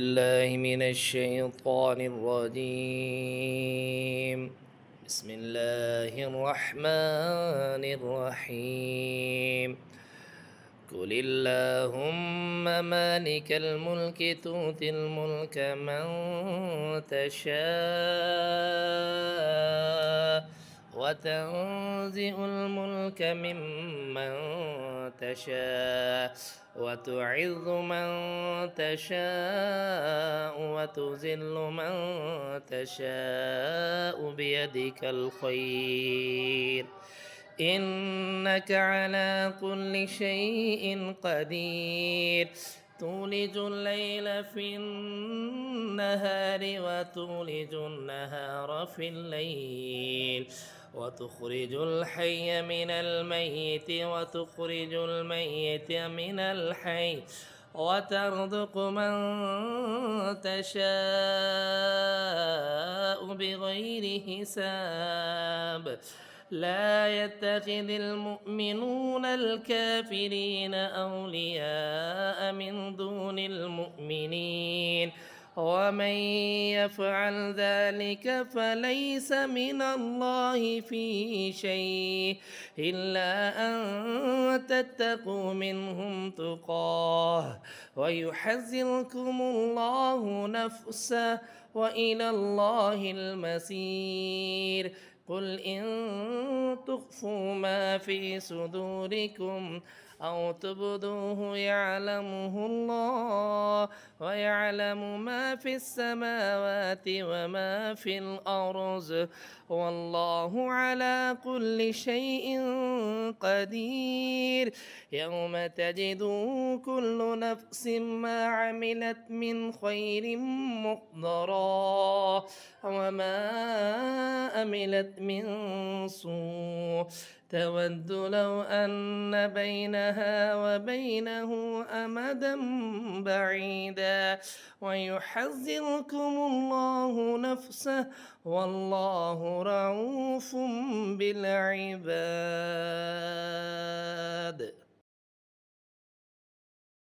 الله من الشيطان الرجيم. بسم الله الرحمن الرحيم. قل اللهم مالك الملك تؤتي الملك من تشاء وتنزع الملك ممن تشاء وتعز من تشاء وتذل من تشاء بيدك الخير إنك على كل شيء قدير تولج الليل في النهار وتولج النهار في الليل وتخرج الحي من الميت وتخرج الميت من الحي وترزق من تشاء بغير حساب لا يتخذ المؤمنون الكافرين أولياء من دون المؤمنين ومن يفعل ذلك فليس من الله في شيء إلا أن تتقوا منهم تقاه ويحذركم الله نفسه وإلى الله المصير قل إن تخفوا ما في صدوركم أو تبدوه يعلمه الله ويعلم ما في السماوات وما في الأرض والله على كل شيء قدير يوم تجد كل نفس ما عملت من خير محضرا وما عملت من سوء تود لو أن بينها وبينه أمدا بعيدا ويحذركم الله نفسه والله رؤوف بالعباد.